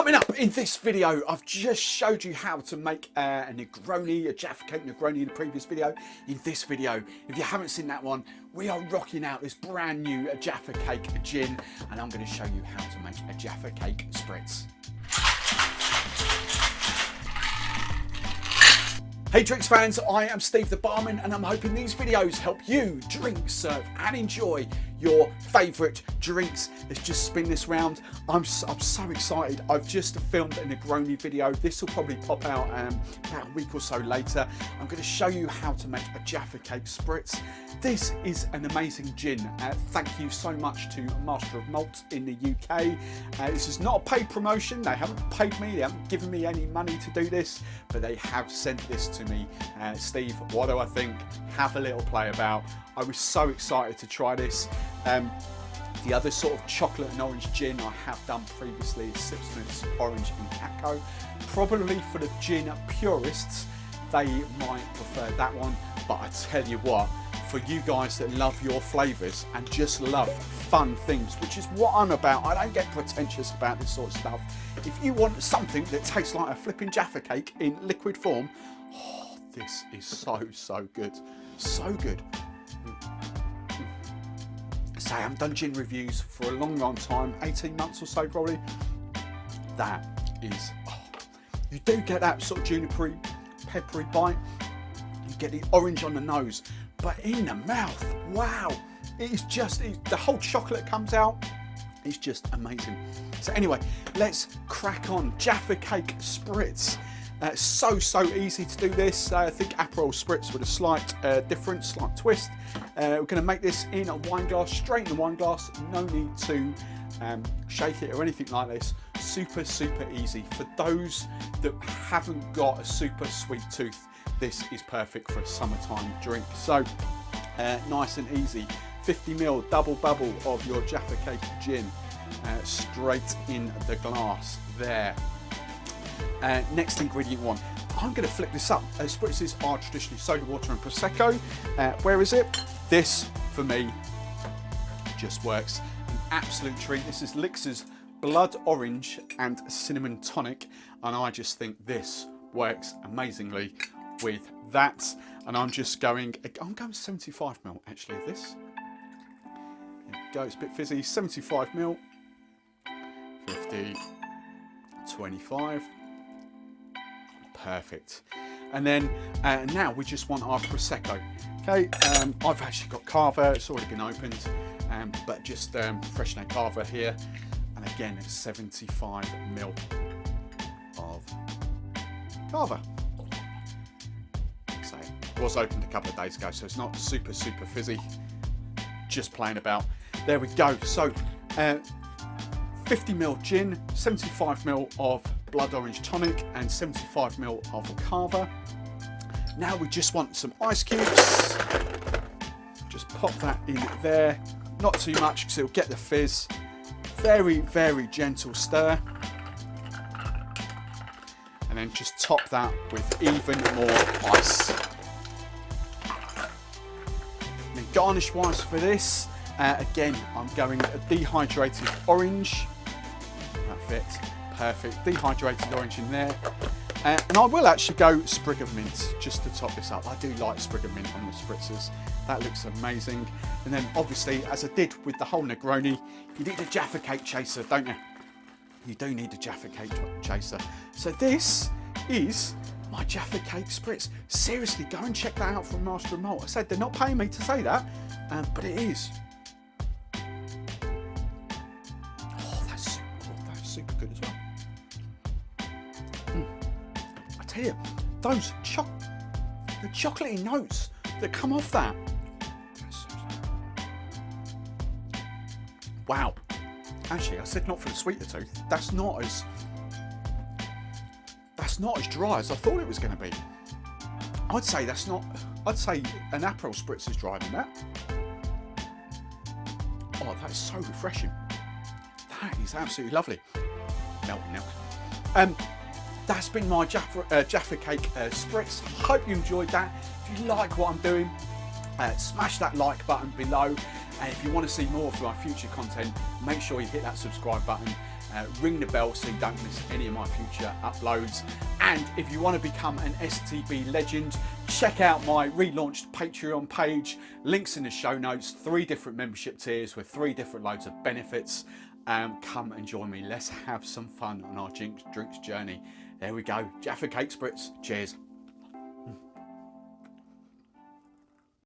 Coming up in this video, I've just showed you how to make a Negroni, a Jaffa Cake Negroni in the previous video. In this video, if you haven't seen that one, we are rocking out this brand new Jaffa Cake Gin, and I'm going to show you how to make a Jaffa Cake Spritz. Hey drinks fans, I am Steve the Barman, and I'm hoping these videos help you drink, serve and enjoy your favourite drinks. Let's just spin this round. I'm so excited. I've just filmed a Negroni video. This will probably pop out about a week or so later. I'm going to show you how to make a Jaffa Cake Spritz. This is an amazing gin. Thank you so much to Master of Malt in the UK. This is not a paid promotion. They haven't paid me. They haven't given me any money to do this, but they have sent this to me. Steve, what do I think? Have a little play about. I was so excited to try this. The other sort of chocolate and orange gin I have done previously is Spritz Orange and Cacao. Probably for the gin purists, they might prefer that one, but I tell you what, for you guys that love your flavours and just love fun things, which is what I'm about. I don't get pretentious about this sort of stuff. If you want something that tastes like a flipping Jaffa cake in liquid form, oh, this is so good. So good. So I haven't done gin reviews for a long time, 18 months or so probably. That is, you do get that sort of junipery, peppery bite. You get the orange on the nose, but in the mouth, wow. It is just, the whole chocolate comes out. It's just amazing. So anyway, let's crack on. Jaffa Cake Spritz. So easy to do this. I think Aperol Spritz with a slight difference, slight twist. We're going to make this in a wine glass, straight in the wine glass. No need to shake it or anything like this. Super easy. For those that haven't got a super sweet tooth, this is perfect for a summertime drink. So nice and easy. 50ml double bubble of your Jaffa Cake Gin straight in the glass there. Next ingredient one, I'm going to flip this up. Spritzes are traditionally soda water and Prosecco. Where is it? This, for me, just works. An absolute treat. This is Lixir's Blood Orange and Cinnamon Tonic, and I just think this works amazingly with that. And I'm going 75ml actually of this. There we go, it's a bit fizzy. 75ml, 50, 25. Perfect. And then now we just want our Prosecco. Okay, I've actually got Cava, it's already been opened, but just freshen a Cava here. And again, it's 75ml of Cava. So it was opened a couple of days ago, so it's not super fizzy. Just playing about. There we go. So 50ml gin, 75ml of Blood Orange Tonic, and 75ml of Cava. Now we just want some ice cubes. Just pop that in there. Not too much because it'll get the fizz. Very gentle stir. And then just top that with even more ice. And then garnish wise for this, again, I'm going a dehydrated orange. That fits. Perfect. Dehydrated orange in there. And I will actually go Sprig of Mint just to top this up. I do like Sprig of Mint on the Spritzers. That looks amazing. And then obviously, as I did with the whole Negroni, you need a Jaffa Cake chaser, don't you? You do need a Jaffa Cake chaser. So this is my Jaffa Cake Spritz. Seriously, go and check that out from Master of Malt. I said they're not paying me to say that, but it is. Oh, that's super good as well. I tell you, those the chocolatey notes that come off that. Wow. Actually, I said not for the sweeter tooth. That's not as dry as I thought it was going to be. I'd say an Aperol Spritz is drier than that. Oh, that is so refreshing. That is absolutely lovely. Melting now. That's been my Jaffa Cake Spritz. Hope you enjoyed that. If you like what I'm doing, smash that like button below. And if you want to see more of my future content, make sure you hit that subscribe button. ring the bell so you don't miss any of my future uploads. And if you want to become an STB legend, check out my relaunched Patreon page. Links in the show notes. 3 different membership tiers with 3 different loads of benefits. Come and join me. Let's have some fun on our drinks journey. There we go. Jaffa Cake Spritz. Cheers.